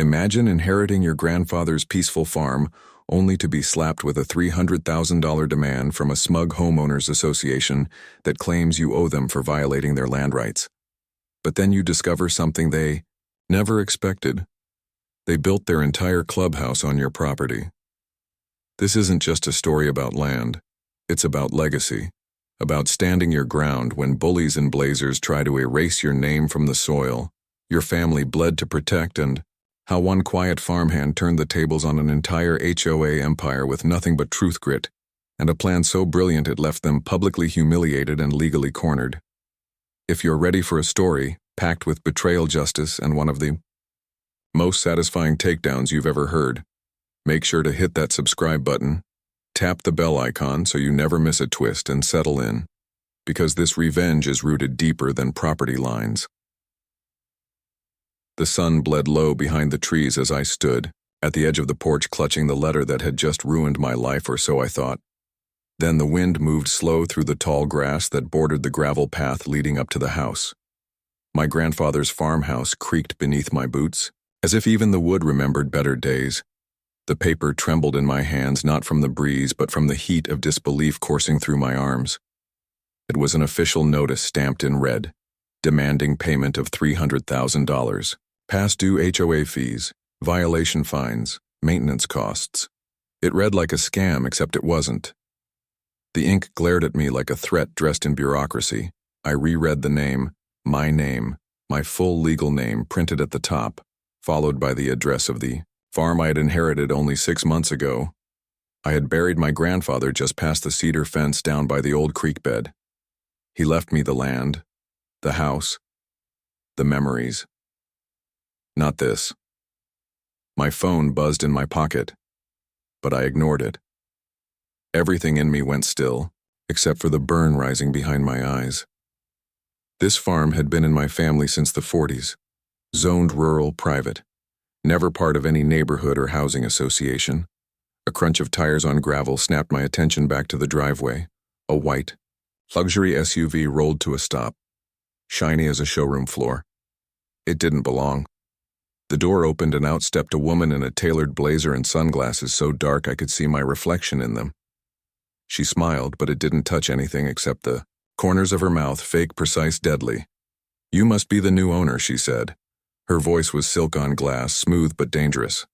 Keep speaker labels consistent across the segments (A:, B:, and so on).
A: Imagine inheriting your grandfather's peaceful farm only to be slapped with a $300,000 demand from a smug homeowners association that claims you owe them for violating their land rights. But then you discover something they never expected. They built their entire clubhouse on your property. This isn't just a story about land. It's about legacy, about standing your ground when bullies and blazers try to erase your name from the soil your family bled to protect, and how one quiet farmhand turned the tables on an entire HOA empire with nothing but truth grit, and a plan so brilliant it left them publicly humiliated and legally cornered. If you're ready for a story packed with betrayal, justice, and one of the most satisfying takedowns you've ever heard, make sure to hit that subscribe button, tap the bell icon so you never miss a twist, and settle in, because this revenge is rooted deeper than property lines. The sun bled low behind the trees as I stood at the edge of the porch, clutching the letter that had just ruined my life, or so I thought. Then the wind moved slow through the tall grass that bordered the gravel path leading up to the house. My grandfather's farmhouse creaked beneath my boots, as if even the wood remembered better days. The paper trembled in my hands, not from the breeze, but from the heat of disbelief coursing through my arms. It was an official notice stamped in red, demanding payment of $300,000, past due HOA fees, violation fines, maintenance costs. It read like a scam, except it wasn't. The ink glared at me like a threat dressed in bureaucracy. I reread the name, my full legal name printed at the top, followed by the address of the farm I had inherited only 6 months ago. I had buried my grandfather just past the cedar fence down by the old creek bed. He left me the land, the house, the memories. Not this. My phone buzzed in my pocket, but I ignored it. Everything in me went still, except for the burn rising behind my eyes. This farm had been in my family since the 40s, zoned rural, private, never part of any neighborhood or housing association. A crunch of tires on gravel snapped my attention back to the driveway. A white, luxury SUV rolled to a stop, shiny as a showroom floor. It didn't belong. The door opened and out stepped a woman in a tailored blazer and sunglasses so dark I could see my reflection in them. She smiled, but it didn't touch anything except the corners of her mouth, fake, precise, deadly. "You must be the new owner," she said. Her voice was silk on glass, smooth but dangerous.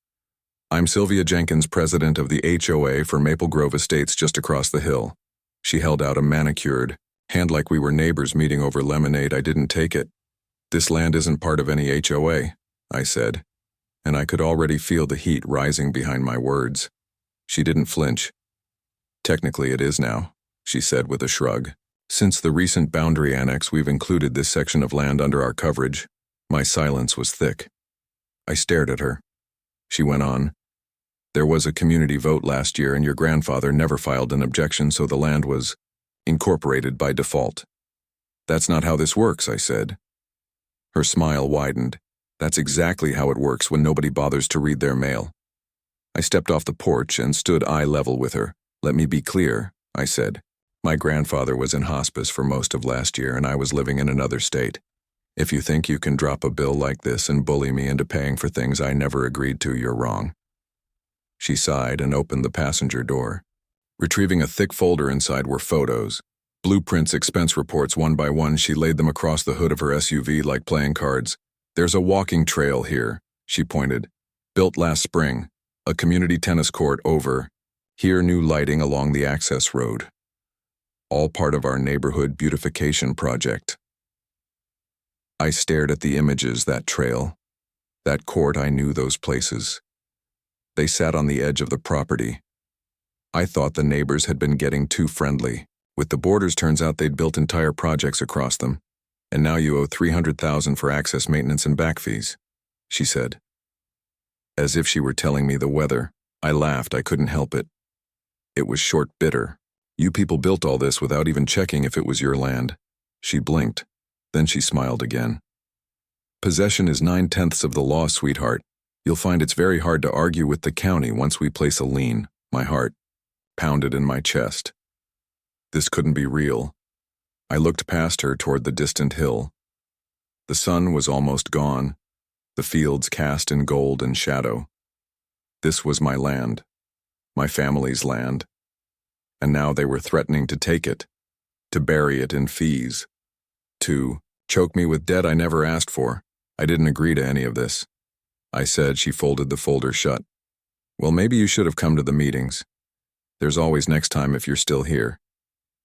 A: "I'm Sylvia Jenkins, president of the HOA for Maple Grove Estates just across the hill." She held out a manicured hand like we were neighbors meeting over lemonade. I didn't take it. "This land isn't part of any HOA," I said, and I could already feel the heat rising behind my words. She didn't flinch. "Technically it is now," she said with a shrug. "Since the recent boundary annex, we've included this section of land under our coverage." My silence was thick. I stared at her. She went on. "There was a community vote last year and your grandfather never filed an objection, so the land was incorporated by default." "That's not how this works," I said. Her smile widened. "That's exactly how it works when nobody bothers to read their mail." I stepped off the porch and stood eye level with her. "Let me be clear," I said. "My grandfather was in hospice for most of last year and I was living in another state. If you think you can drop a bill like this and bully me into paying for things I never agreed to, you're wrong." She sighed and opened the passenger door. Retrieving a thick folder inside were photos, blueprints, expense reports. One by one, she laid them across the hood of her SUV like playing cards. "There's a walking trail here," she pointed. "Built last spring. A community tennis court over. Here, new lighting along the access road. All part of our neighborhood beautification project." I stared at the images, that trail, that court. I knew those places. They sat on the edge of the property. I thought the neighbors had been getting too friendly. With the borders, turns out they'd built entire projects across them. "And now you owe $300,000 for access, maintenance, and back fees," she said. As if she were telling me the weather. I laughed. I couldn't help it. It was short, bitter. "You people built all this without even checking if it was your land." She blinked. Then she smiled again. "Possession is 9/10 of the law, sweetheart. You'll find it's very hard to argue with the county once we place a lien." My heart pounded in my chest. This couldn't be real. I looked past her toward the distant hill. The sun was almost gone. the fields cast in gold and shadow. This was my land, my family's land, and now they were threatening to take it, to bury it in fees, to choke me with debt I never asked for. I didn't agree to any of this. I said. She folded the folder shut. Well, maybe you should have come to the meetings. There's always next time if you're still here.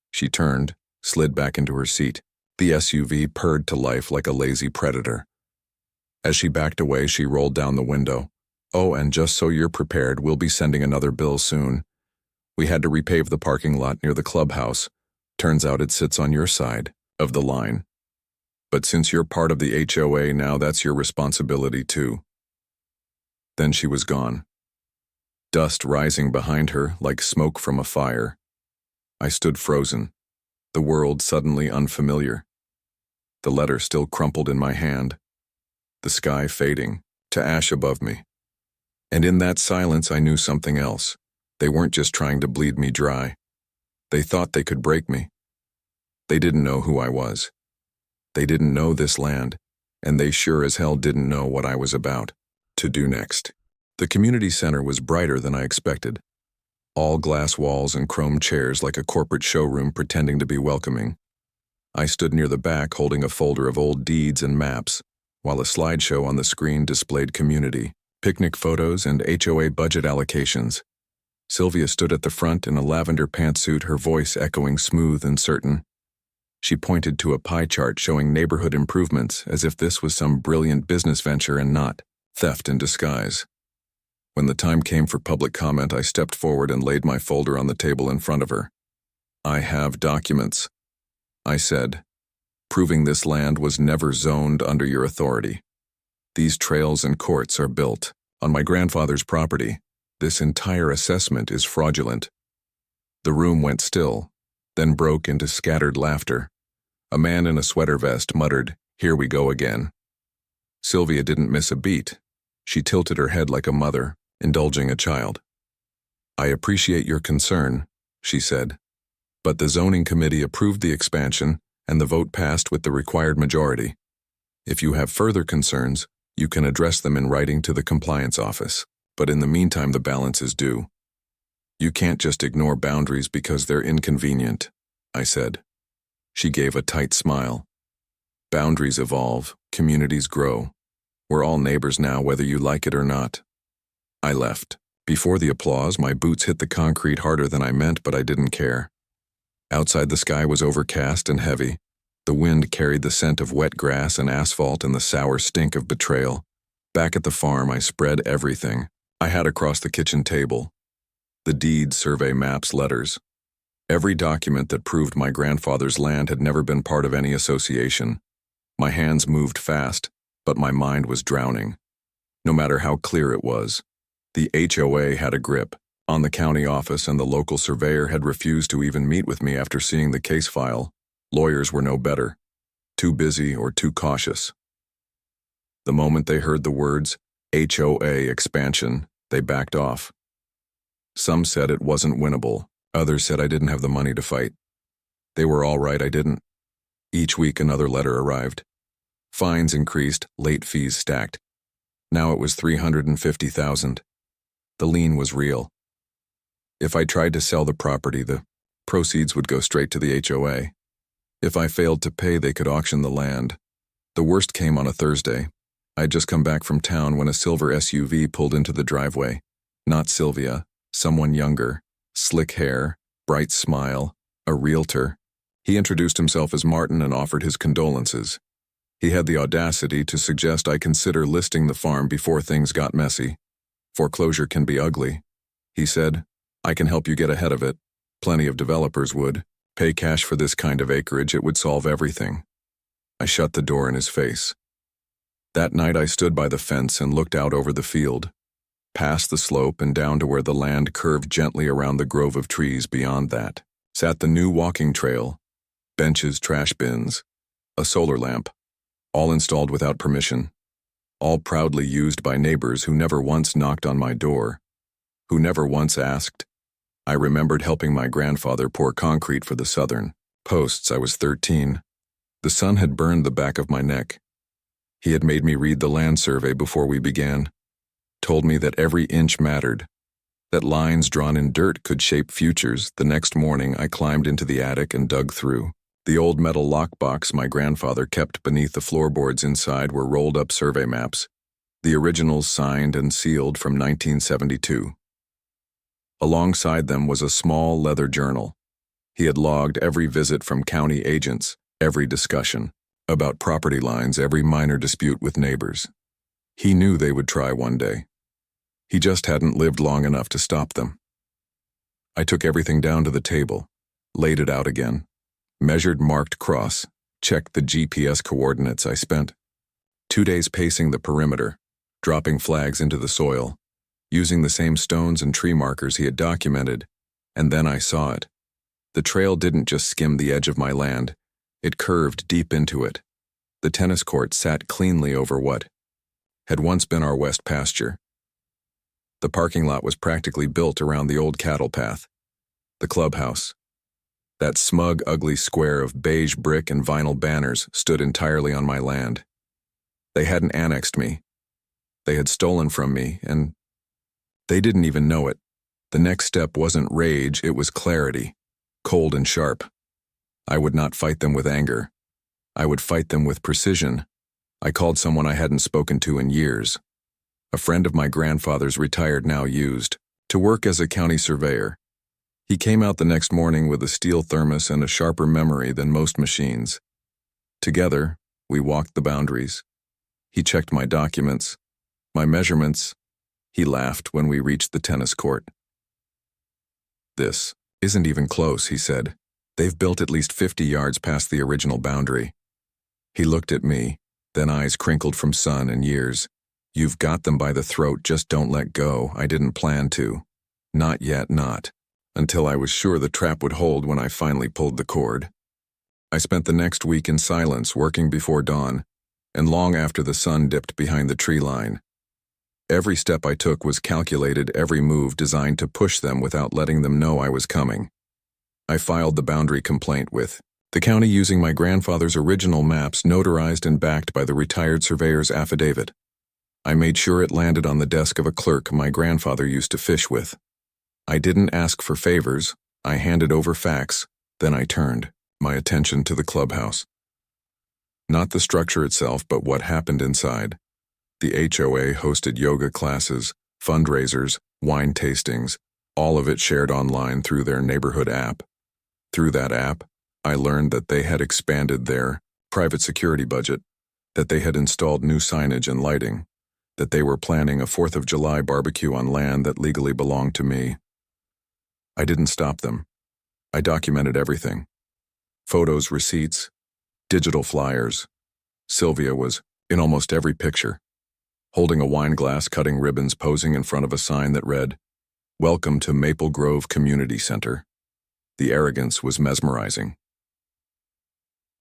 A: She turned, slid back into her seat. The SUV purred to life like a lazy predator. As she backed away, she rolled down the window. Oh, and just so you're prepared, we'll be sending another bill soon. We had to repave the parking lot near the clubhouse. Turns out it sits on your side of the line. But since you're part of the HOA now, that's your responsibility too. Then she was gone. Dust rising behind her like smoke from a fire. I stood frozen, the world suddenly unfamiliar. The letter still crumpled in my hand, the sky fading to ash above me. And in that silence I knew something else. They weren't just trying to bleed me dry. They thought they could break me. They didn't know who I was. They didn't know this land, and they sure as hell didn't know what I was about to do next. The community center was brighter than I expected. All glass walls and chrome chairs like a corporate showroom pretending to be welcoming. I stood near the back holding a folder of old deeds and maps, while a slideshow on the screen displayed community, picnic photos, and HOA budget allocations. Sylvia stood at the front in a lavender pantsuit, her voice echoing smooth and certain. She pointed to a pie chart showing neighborhood improvements as if this was some brilliant business venture and not theft in disguise. When the time came for public comment, I stepped forward and laid my folder on the table in front of her. I have documents, I said, proving this land was never zoned under your authority. These trails and courts are built on my grandfather's property. This entire assessment is fraudulent. The room went still, then broke into scattered laughter. A man in a sweater vest muttered, "Here we go again." Sylvia didn't miss a beat. She tilted her head like a mother, indulging a child. "I appreciate your concern," she said, "but the zoning committee approved the expansion and the vote passed with the required majority. If you have further concerns, you can address them in writing to the compliance office, but in the meantime the balance is due. You can't just ignore boundaries because they're inconvenient," I said. She gave a tight smile. "Boundaries evolve, communities grow. We're all neighbors now, whether you like it or not." I left. Before the applause, my boots hit the concrete harder than I meant, but I didn't care. Outside, the sky was overcast and heavy. The wind carried the scent of wet grass and asphalt and the sour stink of betrayal. Back at the farm, I spread everything I had across the kitchen table. The deeds, survey maps, letters. Every document that proved my grandfather's land had never been part of any association. My hands moved fast, but my mind was drowning. No matter how clear it was, the HOA had a grip on the county office, and the local surveyor had refused to even meet with me after seeing the case file. Lawyers were no better, too busy or too cautious. The moment they heard the words HOA expansion, they backed off. Some said it wasn't winnable. Others said I didn't have the money to fight. They were all right, I didn't. Each week another letter arrived. Fines increased, late fees stacked. Now it was $350,000. The lien was real. If I tried to sell the property, the proceeds would go straight to the HOA. If I failed to pay, they could auction the land. The worst came on a Thursday. I'd just come back from town when a silver SUV pulled into the driveway. Not Sylvia, someone younger, slick hair, bright smile, a realtor. He introduced himself as Martin and offered his condolences. He had the audacity to suggest I consider listing the farm before things got messy. Foreclosure can be ugly. He said, "I can help you get ahead of it. Plenty of developers would. Pay cash for this kind of acreage, it would solve everything." I shut the door in his face. That night I stood by the fence and looked out over the field, past the slope and down to where the land curved gently around the grove of trees beyond that. Sat the new walking trail, benches, trash bins, a solar lamp, all installed without permission, all proudly used by neighbors who never once knocked on my door, who never once asked. I remembered helping my grandfather pour concrete for the southern posts. I was 13. The sun had burned the back of my neck. He had made me read the land survey before we began, told me that every inch mattered, that lines drawn in dirt could shape futures. The next morning, I climbed into the attic and dug through. The old metal lockbox my grandfather kept beneath the floorboards inside were rolled-up survey maps, the originals signed and sealed from 1972. Alongside them was a small leather journal. He had logged every visit from county agents, every discussion about property lines, every minor dispute with neighbors. He knew they would try one day. He just hadn't lived long enough to stop them. I took everything down to the table, laid it out again, measured marked cross, checked the GPS coordinates. I spent 2 days pacing the perimeter, dropping flags into the soil, using the same stones and tree markers he had documented, and then I saw it. The trail didn't just skim the edge of my land, it curved deep into it. The tennis court sat cleanly over what had once been our west pasture. The parking lot was practically built around the old cattle path. The clubhouse, that smug, ugly square of beige brick and vinyl banners, stood entirely on my land. They hadn't annexed me. They had stolen from me, and they didn't even know it. The next step wasn't rage, it was clarity, cold and sharp. I would not fight them with anger. I would fight them with precision. I called someone I hadn't spoken to in years. A friend of my grandfather's, retired now, used to work as a county surveyor. He came out the next morning with a steel thermos and a sharper memory than most machines. Together, we walked the boundaries. He checked my documents, my measurements. He laughed when we reached the tennis court. "This isn't even close," he said. "They've built at least 50 yards past the original boundary." He looked at me, then eyes crinkled from sun and years. "You've got them by the throat, just don't let go." I didn't plan to. Not yet, not. Until I was sure the trap would hold when I finally pulled the cord. I spent the next week in silence, working before dawn, and long after the sun dipped behind the tree line. Every step I took was calculated, every move designed to push them without letting them know I was coming. I filed the boundary complaint with the county using my grandfather's original maps, notarized and backed by the retired surveyor's affidavit. I made sure it landed on the desk of a clerk my grandfather used to fish with. I didn't ask for favors, I handed over facts, then I turned my attention to the clubhouse. Not the structure itself, but what happened inside. The HOA hosted yoga classes, fundraisers, wine tastings, all of it shared online through their neighborhood app. Through that app, I learned that they had expanded their private security budget, that they had installed new signage and lighting, that they were planning a 4th of July barbecue on land that legally belonged to me. I didn't stop them. I documented everything. Photos, receipts, digital flyers. Sylvia was in almost every picture, holding a wine glass, cutting ribbons, posing in front of a sign that read, "Welcome to Maple Grove Community Center." The arrogance was mesmerizing.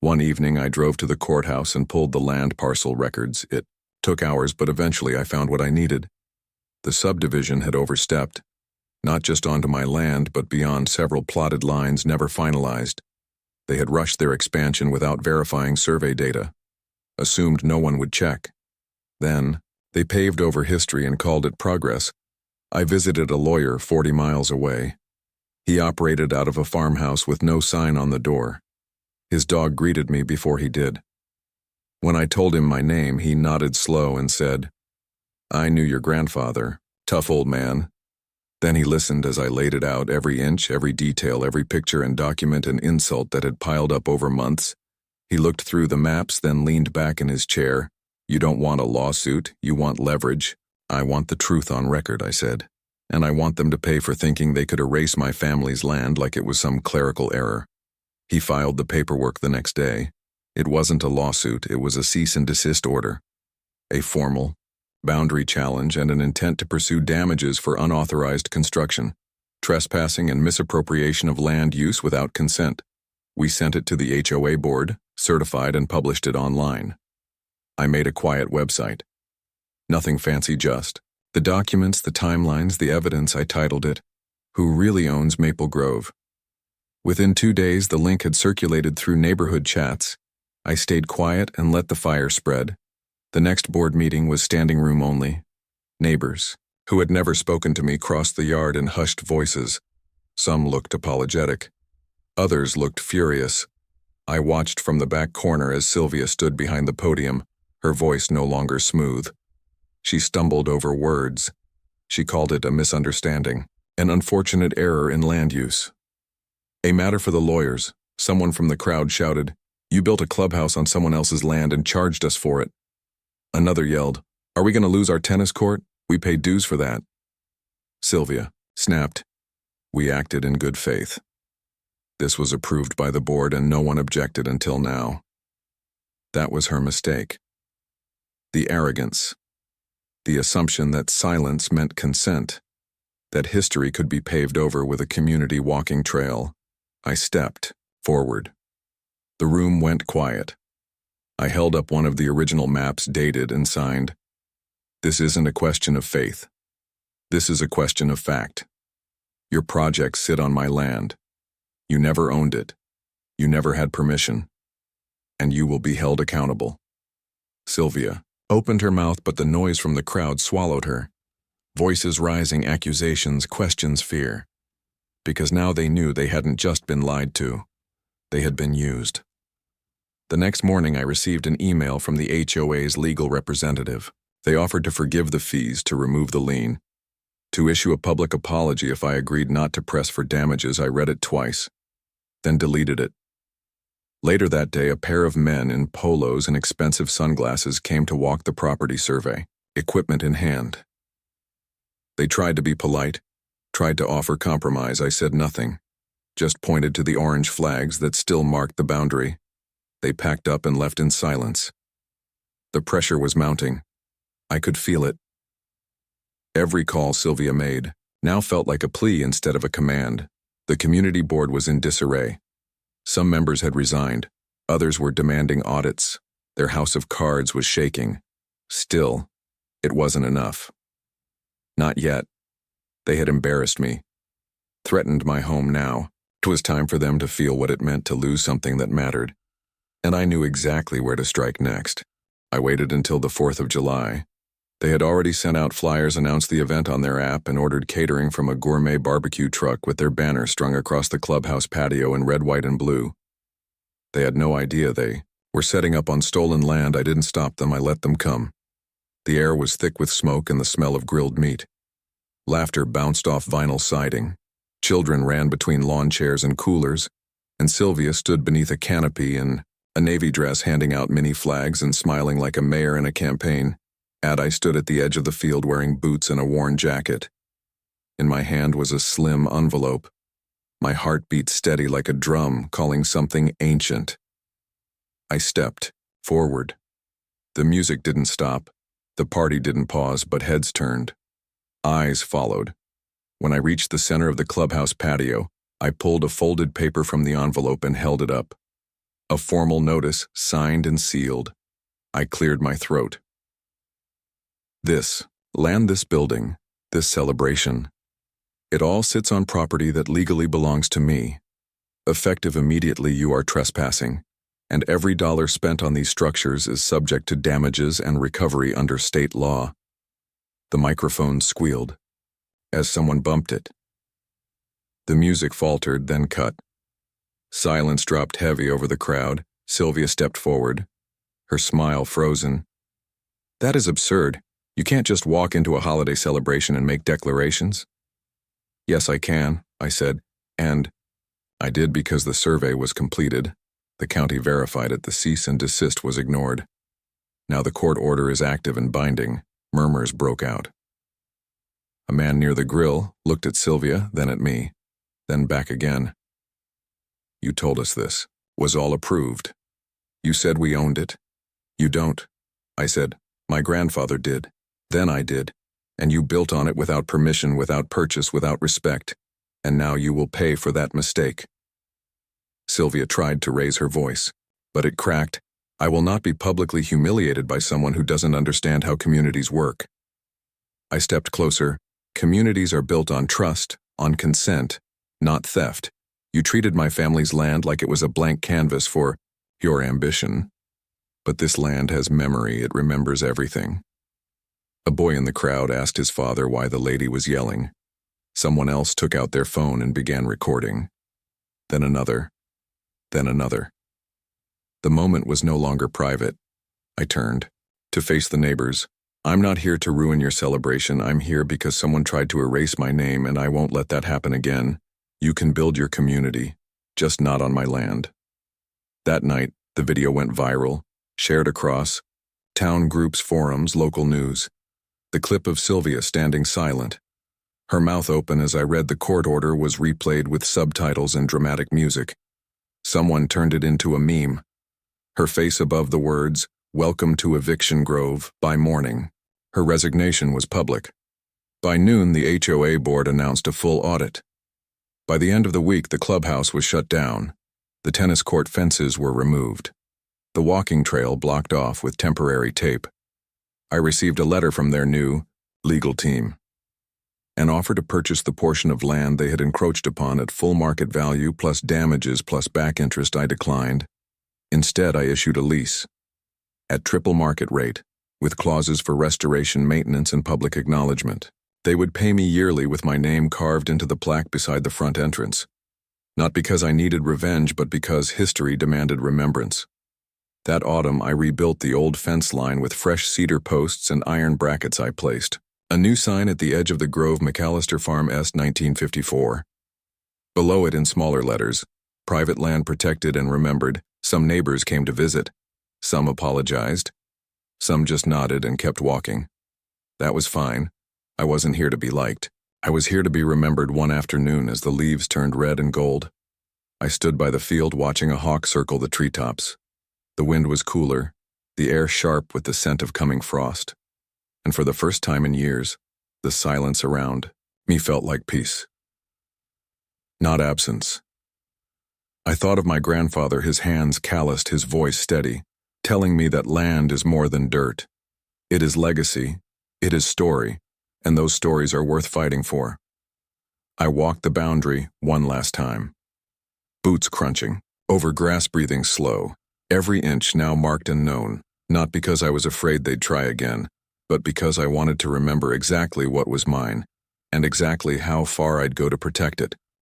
A: One evening, I drove to the courthouse and pulled the land parcel records. It took hours, but eventually I found what I needed. The subdivision had overstepped, not just onto my land, but beyond several plotted lines never finalized. They had rushed their expansion without verifying survey data, assumed no one would check. Then, they paved over history and called it progress. I visited a lawyer 40 miles away. He operated out of a farmhouse with no sign on the door. His dog greeted me before he did. When I told him my name, he nodded slow and said, "I knew your grandfather. Tough old man." Then he listened as I laid it out, every inch, every detail, every picture and document and insult that had piled up over months. He looked through the maps, then leaned back in his chair. "You don't want a lawsuit, you want leverage." "I want the truth on record," I said. "And I want them to pay for thinking they could erase my family's land like it was some clerical error." He filed the paperwork the next day. It wasn't a lawsuit, it was a cease and desist order. A formal boundary challenge and an intent to pursue damages for unauthorized construction, trespassing and misappropriation of land use without consent. We sent it to the HOA board, certified and published it online. I made a quiet website. Nothing fancy, just the documents, the timelines, the evidence. I titled it, "Who Really Owns Maple Grove?" Within 2 days, the link had circulated through neighborhood chats. I stayed quiet and let the fire spread. The next board meeting was standing room only. Neighbors, who had never spoken to me, crossed the yard in hushed voices. Some looked apologetic. Others looked furious. I watched from the back corner as Sylvia stood behind the podium, her voice no longer smooth. She stumbled over words. She called it a misunderstanding, an unfortunate error in land use. "A matter for the lawyers," someone from the crowd shouted. "You built a clubhouse on someone else's land and charged us for it." Another yelled, "Are we going to lose our tennis court? We paid dues for that." Sylvia snapped, "We acted in good faith." This was approved by the board and no one objected until now. That was her mistake. The arrogance. The assumption that silence meant consent. That history could be paved over with a community walking trail. I stepped forward. The room went quiet. I held up one of the original maps, dated and signed. "This isn't a question of faith. This is a question of fact. Your projects sit on my land. You never owned it. You never had permission. And you will be held accountable." Sylvia opened her mouth, but the noise from the crowd swallowed her. Voices rising, accusations, questions, fear. Because now they knew they hadn't just been lied to. They had been used. The next morning I received an email from the HOA's legal representative. They offered to forgive the fees, to remove the lien, to issue a public apology if I agreed not to press for damages. I read it twice, then deleted it. Later that day, a pair of men in polos and expensive sunglasses came to walk the property survey, equipment in hand. They tried to be polite, tried to offer compromise. I said nothing, just pointed to the orange flags that still marked the boundary. They packed up and left in silence. The pressure was mounting. I could feel it. Every call Sylvia made now felt like a plea instead of a command. The community board was in disarray. Some members had resigned. Others were demanding audits. Their house of cards was shaking. Still, it wasn't enough. Not yet. They had embarrassed me, threatened my home now. It was time for them to feel what it meant to lose something that mattered. And I knew exactly where to strike next. I waited until the 4th of July. They had already sent out flyers, announced the event on their app, and ordered catering from a gourmet barbecue truck with their banner strung across the clubhouse patio in red, white, and blue. They had no idea they were setting up on stolen land. I didn't stop them. I let them come. The air was thick with smoke and the smell of grilled meat. Laughter bounced off vinyl siding. Children ran between lawn chairs and coolers, and Sylvia stood beneath a canopy in a navy dress, handing out mini flags and smiling like a mayor in a campaign. I stood at the edge of the field wearing boots and a worn jacket. In my hand was a slim envelope. My heart beat steady like a drum, calling something ancient. I stepped forward. The music didn't stop. The party didn't pause, but heads turned. Eyes followed. When I reached the center of the clubhouse patio, I pulled a folded paper from the envelope and held it up. A formal notice, signed and sealed. I cleared my throat. This land, this building, this celebration. It all sits on property that legally belongs to me. Effective immediately, you are trespassing, and every dollar spent on these structures is subject to damages and recovery under state law. The microphone squealed as someone bumped it. The music faltered, then cut. Silence dropped heavy over the crowd. Sylvia stepped forward, her smile frozen. "That is absurd. You can't just walk into a holiday celebration and make declarations." "Yes, I can," I said, and I did because the survey was completed. The county verified it. The cease and desist was ignored. Now the court order is active and binding. Murmurs broke out. A man near the grill looked at Sylvia, then at me, then back again. "You told us this was all approved. You said we owned it. You don't." I said, "My grandfather did. Then I did. And you built on it without permission, without purchase, without respect. And now you will pay for that mistake." Sylvia tried to raise her voice, but it cracked. "I will not be publicly humiliated by someone who doesn't understand how communities work." I stepped closer. "Communities are built on trust, on consent, not theft. You treated my family's land like it was a blank canvas for your ambition." But this land has memory, it remembers everything. A boy in the crowd asked his father why the lady was yelling. Someone else took out their phone and began recording. Then another. Then another. The moment was no longer private. I turned to face the neighbors. I'm not here to ruin your celebration. I'm here because someone tried to erase my name, and I won't let that happen again. You can build your community, just not on my land. That night, the video went viral, shared across town groups, forums, local news. The clip of Sylvia standing silent, her mouth open as I read the court order, was replayed with subtitles and dramatic music. Someone turned it into a meme. Her face above the words, "Welcome to Eviction Grove," by morning. Her resignation was public. By noon, the HOA board announced a full audit. By the end of the week, the clubhouse was shut down. The tennis court fences were removed. The walking trail blocked off with temporary tape. I received a letter from their new legal team. An offer to purchase the portion of land they had encroached upon at full market value plus damages plus back interest. I declined. Instead, I issued a lease at triple market rate, with clauses for restoration, maintenance, and public acknowledgement. They would pay me yearly with my name carved into the plaque beside the front entrance. Not because I needed revenge, but because history demanded remembrance. That autumn, I rebuilt the old fence line with fresh cedar posts and iron brackets. I placed a new sign at the edge of the Grove, McAllister Farm, S. 1954. Below it, in smaller letters, "Private land protected and remembered." Some neighbors came to visit. Some apologized. Some just nodded and kept walking. That was fine. I wasn't here to be liked. I was here to be remembered. One afternoon, as the leaves turned red and gold, I stood by the field watching a hawk circle the treetops. The wind was cooler, the air sharp with the scent of coming frost. And for the first time in years, the silence around me felt like peace, not absence. I thought of my grandfather, his hands calloused, his voice steady, telling me that land is more than dirt. It is legacy, it is story, and those stories are worth fighting for. I walked the boundary one last time. Boots crunching, over grass, breathing slow, every inch now marked and known, not because I was afraid they'd try again, but because I wanted to remember exactly what was mine, and exactly how far I'd go to protect it.